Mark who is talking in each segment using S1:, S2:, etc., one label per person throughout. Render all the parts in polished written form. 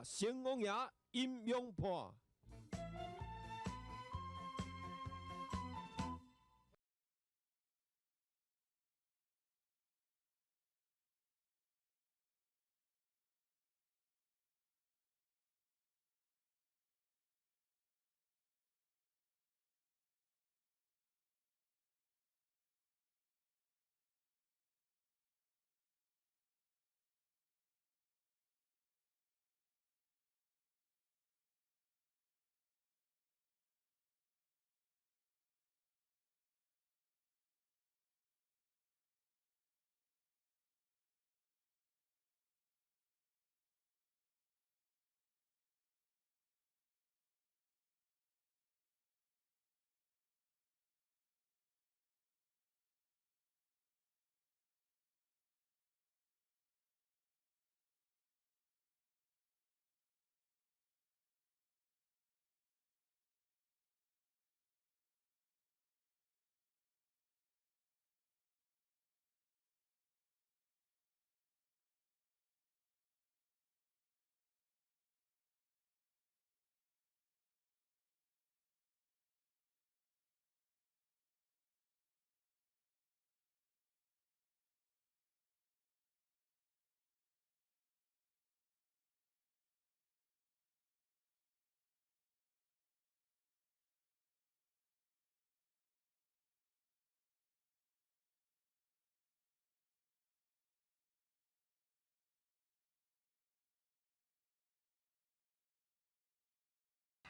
S1: 成王爷阴阳判。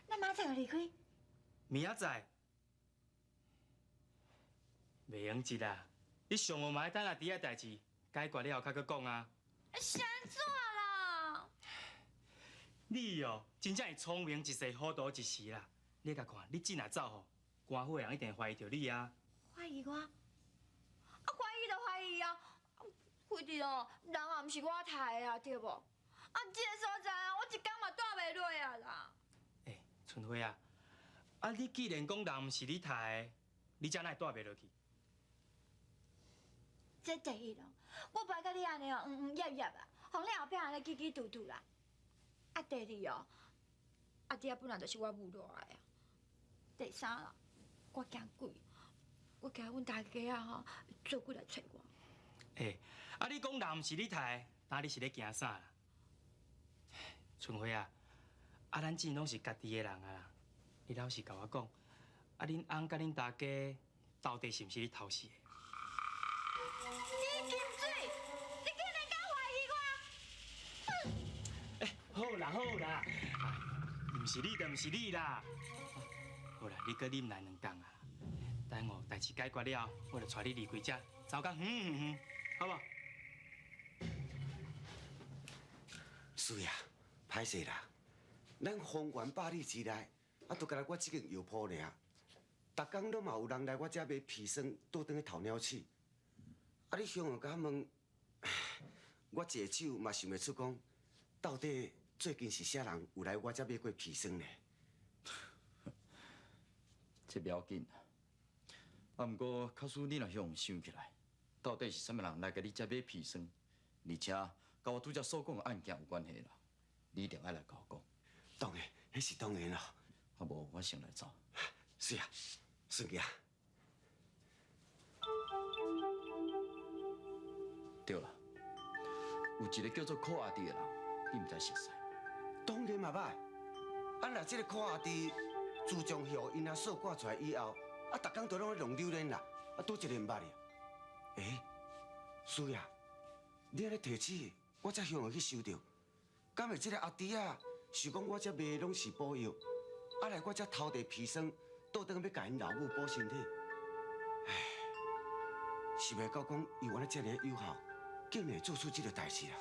S2: 那明仔就离开？
S3: 明仔载，袂用急啦。你上午嘛爱等阿弟个代志解决了后，才去讲啊。
S2: 是安怎啦？
S3: 你哦，真正是聪明一世，糊涂一时啦。你甲看，你真若走吼，官府的人一定怀疑着你啊。
S2: 怀疑我？啊，怀疑就怀疑啊！规定哦，人也毋是我杀的啊，对无？啊，这个所在啊，我一天嘛住袂落啊啦。
S3: 春花啊，啊你既然讲人毋是你杀的，你才哪会住袂落去？
S2: 这第一咯，我不爱甲你安尼哦，揜啊，互你后壁安尼叽叽嘟嘟啦。啊，第二哦，阿弟啊本来就是我母落来的啊。第三啦，我惊鬼，我惊阮大家啊吼做鬼来找我。
S3: 啊你讲人毋是你杀的，那你是咧惊啥啦？春花啊，啊咱真拢是家己的人啊啦，你老实甲我讲，啊恁翁甲恁大家到底是毋是你偷死的？
S2: 你金水，你竟然敢怀疑我？
S3: 好啦好啦，毋是你就毋是你啦。好啦，你搁忍耐2天啊，等我代志解决了，我就带你离开这，走到远，好无？
S4: 是呀，歹势啦，咱方圆百里之内，啊，都敢若我这间药铺尔，逐工都嘛有人来我这买皮霜，倒转去偷鸟鼠。啊，你向我甲问，我一个手嘛想袂出讲，到底最近是啥人有来我这买过皮霜呢？
S5: 这不要紧啦。啊，不过假使你若向想起来，到底是啥物人来甲你这买皮霜，而且甲我拄则所讲的案件有关系啦，你一定爱来甲我讲。
S4: 当然，迄是当然啦。
S5: 啊无，我先来走。
S4: 是啊，顺吉啊。
S5: 对了，有一个叫做柯阿弟的人，你毋知熟悉？
S4: 当然嘛歹。啊，若这个柯阿弟自从许因阿嫂挂出来以后，啊，逐工都拢咧弄榴莲啦，啊，拄一个毋捌哩。师爷，你安尼提起，我才向去收着。敢会这个阿弟啊，是讲我这卖的拢是补药，啊来我这偷地皮霜，倒转要甲因老母补身体。唉，想袂到讲伊原来这么友好，竟然做出这个代志啦。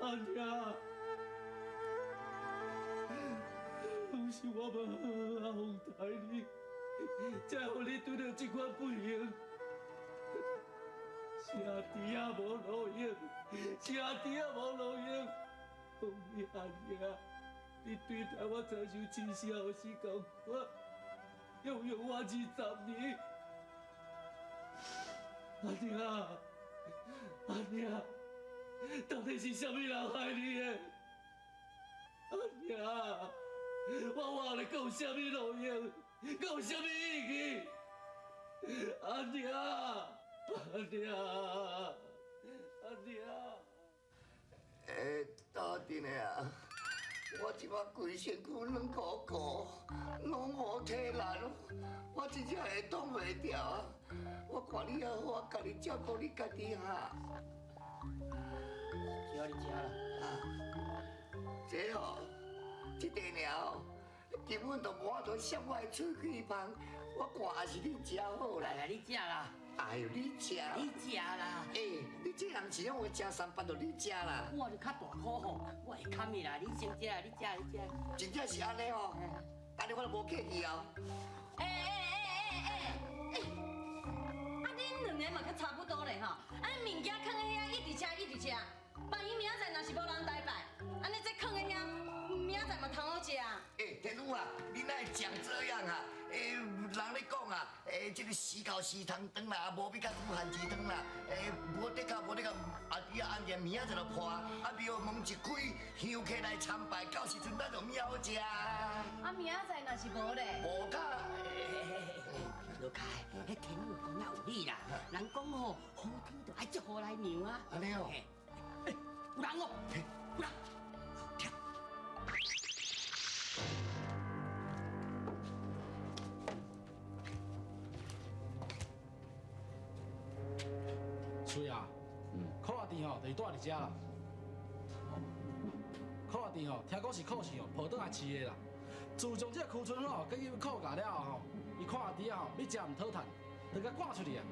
S3: 阿娘，拢是我无好好哄待你，才让你拄到这款不幸。是阿弟啊无路用，是阿弟啊无路用。奉你阿娘，你对待我亲像亲生后生共款，养育我20年。
S6: 阿娘，阿娘，到底是什么人害你的？阿娘，我话你讲什么路用，讲什么意义？阿娘，阿娘，阿娘。
S7: 大弟啊，我即摆规身躯软糊糊，拢无体力，我真正会挡袂掉啊！我看你好，我家己照顾你家己哈。
S6: 叫你食啦。
S7: 这吼，这地尔吼，根本就无法度摄我的喙齿芳，我看也是你食好啦。
S6: 来，你食啦。
S7: 哎呦，你食，
S6: 你食啦。
S7: 你这人是拢会食三八，就你食啦。
S6: 我就较大颗吼，我会堪伊啦。你先食啦，你食，你食。
S7: 真正是安尼哦，安尼我就无客气哦。
S8: 啊，恁两个嘛较差不多嘞吼，啊，物件放喺遐一直吃一直吃，万一明仔载若是无人台拜，安尼再放喺遐，明仔载嘛通好食啊。
S7: 天宇啊，你哪会讲这样啊？人咧讲啊，这个时到时通长啦，无比甲煮番薯汤啦，无得甲阿弟啊案件明仔载就破，啊庙门一开，香客来参拜，到时阵咱就喵好食啊。
S8: 啊，明仔载若是无咧，
S7: 无甲，
S6: 老凯，迄天宇讲啊有理啦，人讲吼，好天就爱祝福来娘啊。
S7: 安尼哦，
S6: 有人哦，有人。
S9: 水啊，烤鸭店吼，就是住伫遮啦。烤鸭店吼，听讲是靠是吼，抱倒来饲的啦。自从这库存吼，甲伊扣价了后吼，伊烤鸭店吼，要食唔讨趁，就甲赶出去啊。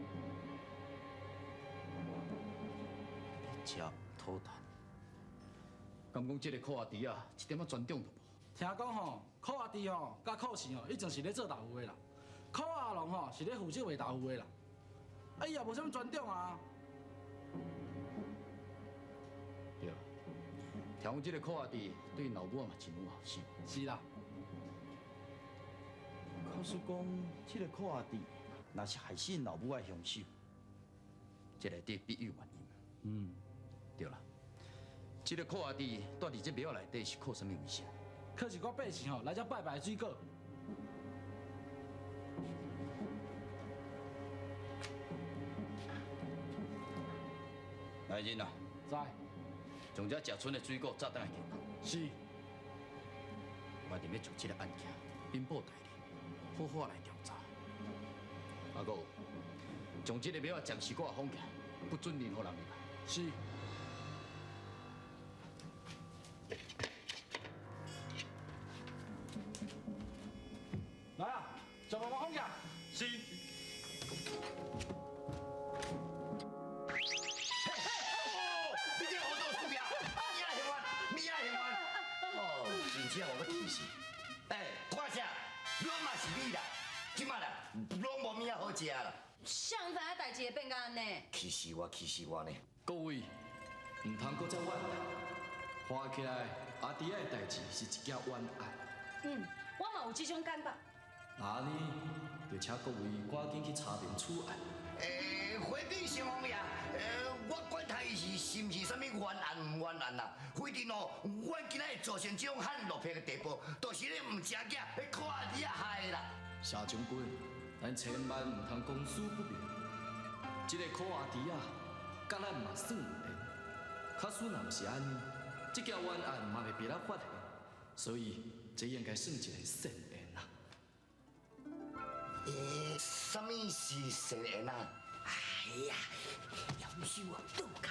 S5: 食讨趁，敢讲这个烤鸭店啊，一点仔尊重都无。
S9: 听讲吼，烤鸭店吼，甲靠市吼，以前是咧做豆腐的啦。烤鸭农吼，是咧负责卖豆腐的啦。啊，伊也无啥物尊重啊。
S5: 对啦，听讲这个烤鸭店对老母嘛真有后生。
S9: 是啦。
S5: 可是讲，这个烤鸭店若是害死因老母的凶手，这内底必有原因。对啦，这个烤鸭店住伫这庙内底是靠什么为生？
S9: 可是我百姓吼来遮拜拜水果。
S5: 来人啊！
S9: 知。
S5: 将这食剩的水果炸弹来给我。
S9: 是。
S5: 我定要将这个案件禀报大人，好好来调查。啊个，将这个庙暂时挂封起来，不准任何人入来。
S9: 是。来啊，将我封起来。
S3: 是。
S7: 真正我要气死！看啥？拢嘛是你啦，即摆啦，拢无物仔好食啦。
S8: 谁知影代志会变到安尼？
S7: 气死我，气死我呢！
S5: 各位，唔通搁再冤案。看起来阿弟仔的代志是一件冤案。
S8: 我嘛有这种感觉。
S5: 那呢，就请各位赶紧去查明此案。
S7: 回禀先王爷，我管他伊是毋是啥物冤案唔冤案啦，反正哦，阮今仔会造成这种罕落魄的地步，就是咧唔食囝，咧看你啊害啦。
S5: 夏将军，咱千万唔通公私不明。这个烤鸭弟啊，甲咱嘛算有缘。假使若唔是安尼，这件冤案嘛袂被咱发现，所以这应该算一个善缘啦。
S7: 啥物是善缘啊？
S6: 哎呀，夭寿啊，杜凯，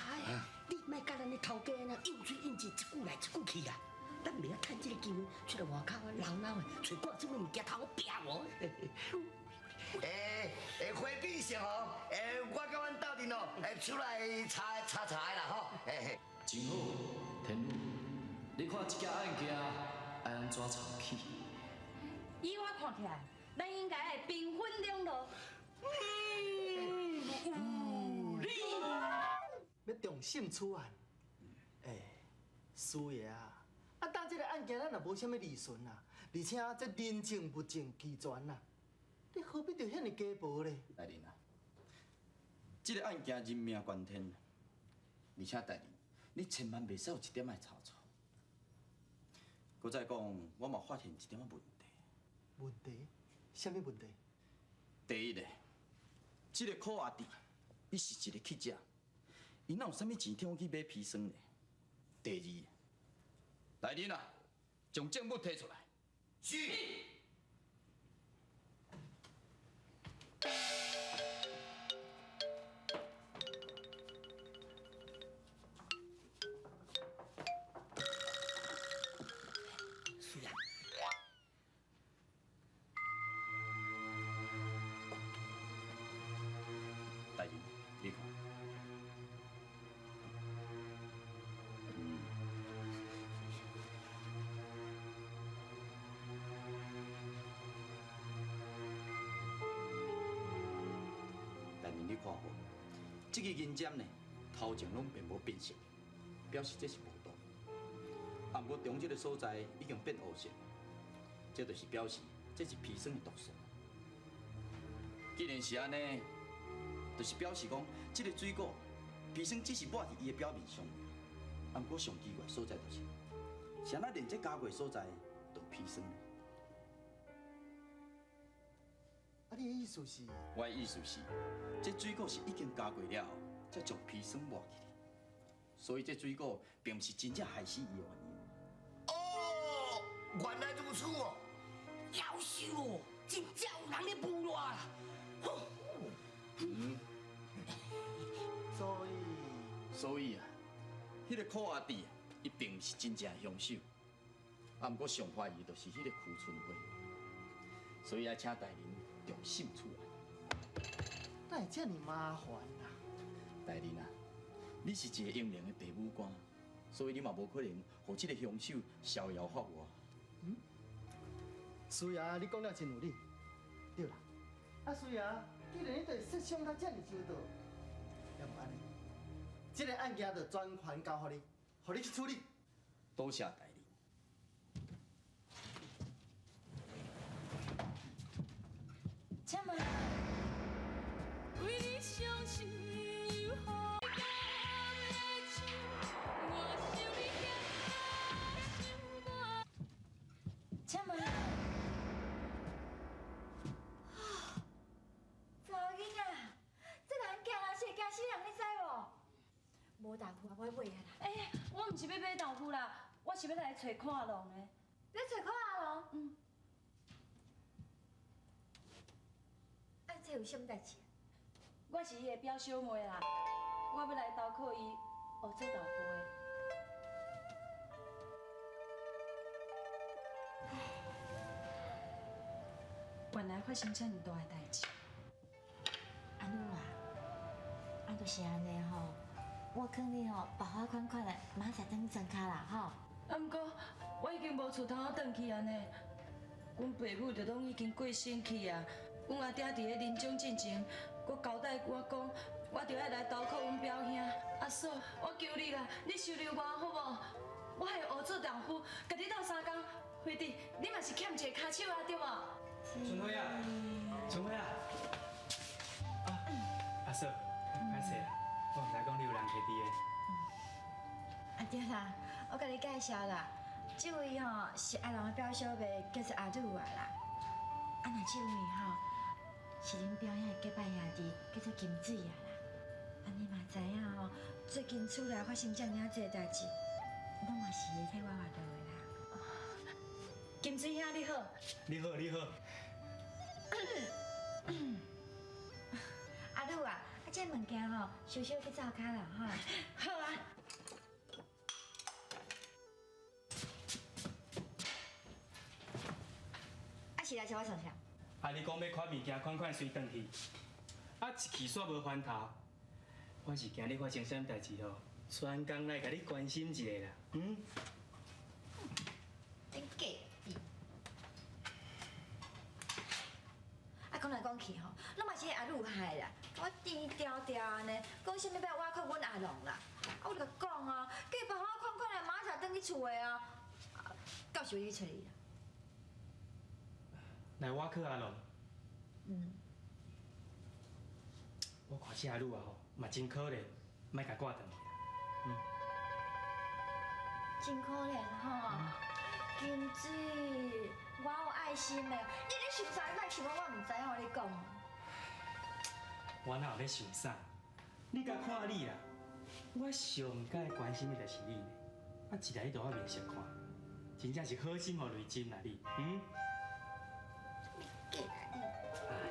S6: 你莫甲咱的头家呢应嘴应舌，一句来一句去啊！咱明仔趁这个机会出来外口闹闹的，找挂什么物件头拼我。
S7: 回禀先王，我甲阮斗阵哦，出来查的啦吼。
S5: 真好，天宇，你看这件案件爱安怎查起？
S8: 以我看起来，咱应该爱兵分两路。
S10: 要重审此案。师爷啊，当这个案件咱也无啥物利顺啊，而且这人证物证齐全啊，你何必着遐尼假薄咧？
S5: 来人啊！这个案件人命关天，而且大人，你千万袂使有一点仔差错。搁再讲，我嘛发现一点仔问题。
S10: 问题？什么问题？
S5: 第一个，这个柯阿弟，伊是一个乞食，伊哪有啥物钱摕我去买砒霜呢？第二，大人啊，将证物摕出来。
S7: 是。
S5: 大人，你看。大人，你看好，这个银针呢，头前拢并无变色，表示这是无毒。啊，不过中这个所在已经变黑色，这就是表示这是砒霜的毒素。既然是安尼，就是表示讲，这个水果砒霜只是抹伫伊的表面上，啊，不过上奇怪所在就是，是安那连这加过所在都砒霜呢？
S10: 啊，你的意思是？
S5: 我的意思是，这水果是已经加过了后，才将砒霜抹起来，所以这水果并不是真正害死伊的原因。
S7: 哦，原来如此哦，夭寿哦，真正有人咧捕我啦！
S5: 所以啊，迄个柯阿弟啊，伊并不是真正的凶手，啊，不过上怀疑就是迄个邱春花，所以要请大人重审处理。
S10: 哪会这么麻烦啊？
S5: 大人啊，你是一个英明的地武官，所以你嘛无可能让这个凶手逍遥法外。
S10: 师爷，你讲了真有理。对啦，啊师爷，既然你对设想到这么周到，要不安尼，这个案件就专权交予你，予你去处理。
S5: 多谢大人。
S8: 请问。为你伤心又何解的唱？我想你遐心肝。请问。
S2: 查某囡仔，这个案件若是会惊死人，你知无？无豆腐啊，我要买啊啦。
S8: 哎，我唔是要买豆腐啦，我是要来找柯阿龙的。
S2: 你找看阿龙？
S8: 嗯。
S2: 啊，这有什么代志？
S8: 我是伊的表小妹啦，我要来投靠伊学做豆腐的。原来发生这么大的代志。
S2: 阿女啊，啊，就是安尼吼，我劝你吼，包好款款的，明仔等装卡啦吼。
S8: 啊，毋过我已经无厝通好转去安尼，阮爸母就拢已经过身去啊。阮阿爹伫咧临终之前，佮交代我讲，我着要来投靠阮表兄。阿嫂，我求你啦，你收留我好无？我还学做豆腐，甲你斗3工。惠弟，你嘛是欠一个骹手啊，对无？
S3: 春花啊，春花啊！啊，阿嫂，歹势啦，我毋知讲你有人摕伫的。
S2: 啊对啦，我甲你介绍啦，这位吼是阿龙的表小妹，叫做阿鲁啊啦。啊，那这位吼是恁表兄的结拜兄弟，叫做金水啊啦。啊，你嘛知影吼，最近厝内发生这么济代志，拢嘛是伊替我发落的啦。
S8: 金水兄你好。
S3: 你好，你好。
S2: 阿鲁啊，啊这物件吼，小小去灶骹啦吼。
S8: 好啊。
S2: 啊是来找我创啥？
S3: 啊，你讲要款物件款款随转去，啊一去煞无翻头，我是惊你发生啥代志吼，专工来甲你关心一下啦，嗯？
S2: 真假的。啊，讲来讲去吼，拢嘛是迄阿鲁害啦，我低调调安尼，讲啥物要挖靠阮阿龙啦。啊，我甲讲啊，叫伊包好款款的，马上转去厝的啊。到时会去找你啦。
S3: 来，我靠阿龙，
S2: 嗯。
S3: 我看这女啊吼，嘛真可怜，莫甲挂断去啦。
S2: 真可怜吼，金水，我有爱心的。你咧想啥？你莫想我唔知，我你讲。
S3: 我哪有咧想啥？你甲看你啦，我上该关心的就是你呢。啊，一来你对我面色看，真正是好心互雷针啦你，嗯？哎呦，当然，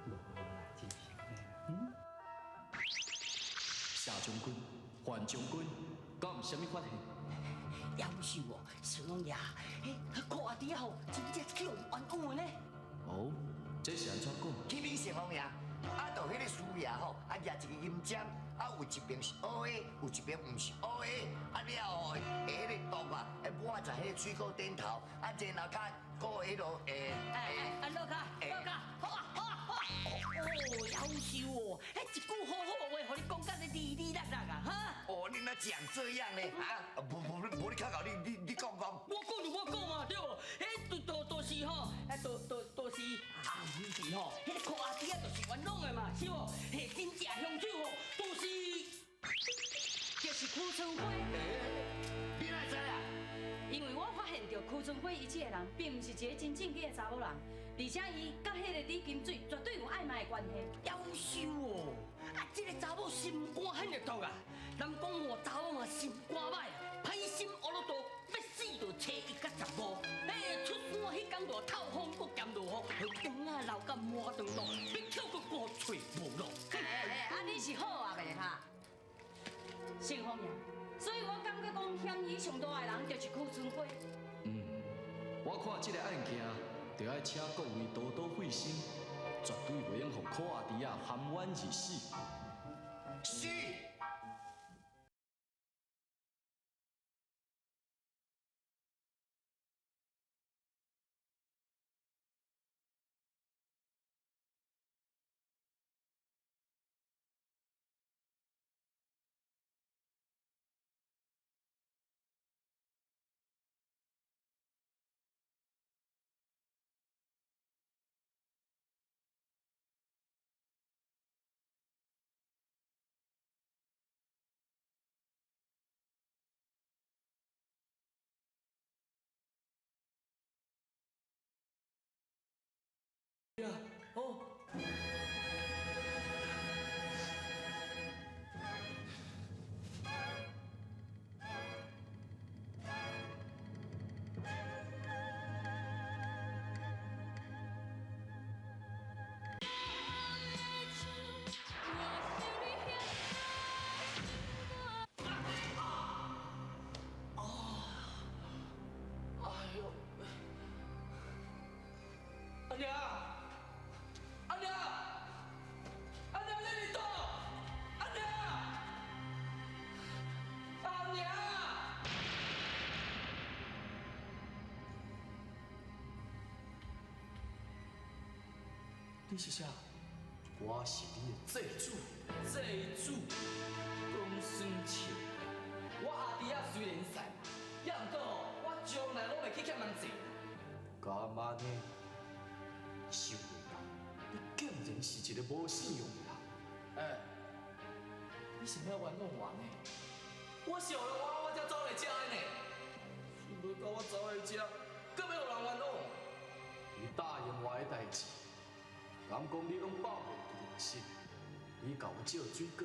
S3: 无啦，真是的，嗯？
S5: 夏将军、范将军，敢有啥物发现？
S6: 夭寿哦，小龙爷，看阿弟吼，真正强冤枉呢。
S5: 哦，这是安怎讲？
S7: 去面成龙爷，就迄个师爷吼，举一个银针，有一边是乌的，有一边唔是乌的，了后迄个毒啊，抹在迄个水沟顶头，然后甲过迄落
S6: 落卡，好啊，好啊。哦，夭寿哦，一句好好话，互你讲甲你哩哩啦啦啊，哈。
S7: 哦，你哪讲这样呢？无你较搞，你讲。
S6: 我讲嘛，对无？都是吼，都是唔是吼？迄个靠阿弟啊，就是冤枉的嘛，是无？真正凶手吼，就是邱春辉。
S7: 你哪知啊？
S8: 因为我发现到邱春辉伊这个人，并不是一个真正经的查某人，而且伊甲迄个李金水绝对有暧昧的关系。
S6: 夭寿哦！这个查某心肝很热毒啊！人讲吼，查某嘛心肝歹，歹心乌鲁多，要死就找伊甲15。出山迄天就透风搁兼落雨，灯啊流甲满堂路，要跳搁过找无路。
S8: 你是好啊袂哈？信风爷，所以我感觉讲嫌疑上大的人就是邱春辉。
S5: 我看这个案件，就要请各位多多费心，绝对袂用互柯阿弟啊含冤而死。
S7: 是。
S6: 哦。
S5: 你是啥？我是你的祭主。祭主，公孙庆，我阿弟仔虽然善，也毋过我将来拢袂去欠人济。干嘛呢？想袂到，你竟然是一个无信用的人。你是要冤枉我呢？我是有人冤我才走来遮的呢。想要到我走来遮，搁要有人冤枉？你答应我的代志。人讲你拢保袂住人心，你甲我借水果，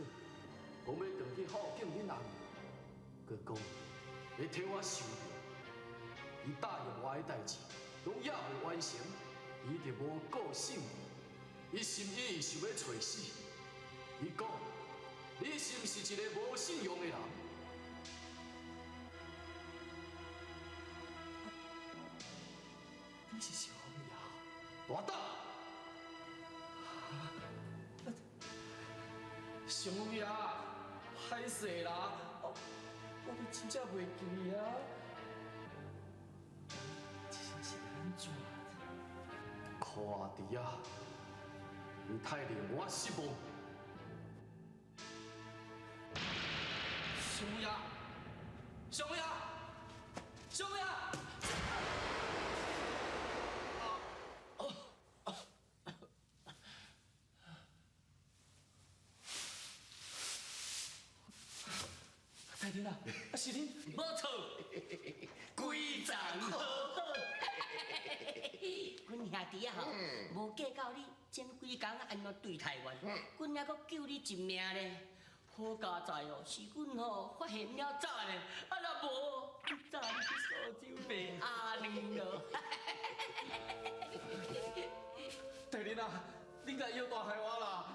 S5: 讲要回去孝敬恁阿母，佮讲要替我收着。你答应我的代志，拢也未完成，你就无顾性命，你心意想要找死。你讲，你是毋是一个无信用的人？你是小红爷，大胆！小爷，歹势啦，我都真正袂记啊！这是安怎？柯阿弟啊，你太令我失望。小爷，小爷，小爷！
S6: 啦，是恁
S7: 无错，规场好好。
S11: 阮兄弟啊吼，无计较你前几工安怎对待阮，阮还阁救你一命咧。好佳在哦，是阮吼发现了早咧，啊若无，早你去苏州卖阿娘咯。
S6: 大人啊，恁家腰大害我啦，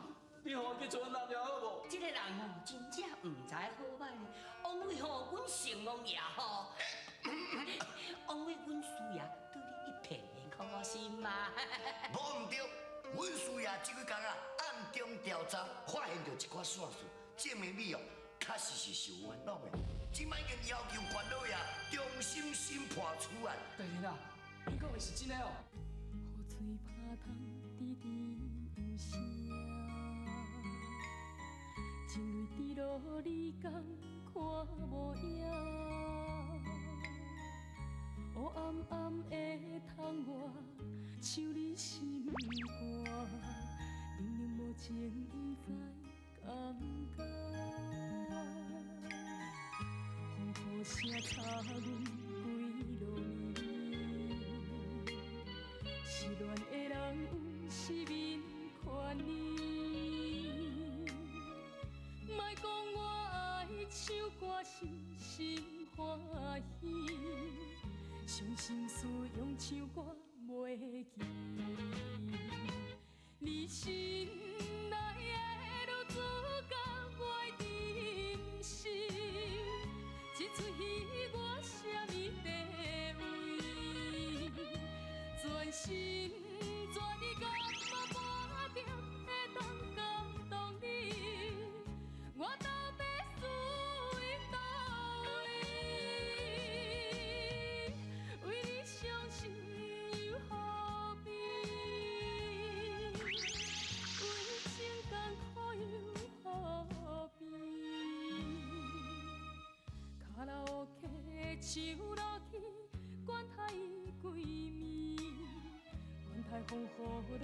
S6: 你互我去找阮男了好无？
S11: 这个人吼，真正唔知好歹咧，枉为吼阮成王爷吼，枉为阮师爷对你一片的苦心嘛。
S7: 无毋对，阮师爷即几工啊，暗中调查，发现到一寡线索，证明你哦，确实是受冤枉的。即摆已经要求关老爷重新审判此案。
S6: 大人啊，你讲的是真的哦？
S8: 雨水拍窗，滴滴有声，情泪滴落你敢看无影？黑暗暗的窗外，唱你心歌，冷冷无情不知感觉。风雨声吵阮几落暝，失恋的人有失眠权利。莫讲我爱唱歌是心欢喜，伤心事用唱歌袂记。你心内的女主角袂珍惜，这出戏我什么地位？全心全意甲我半点会当感动你，我到底输因倒位？为你伤心又何必？为情甘苦又何必？卡拉 OK 唱落去，管他伊几暝，管他风雨。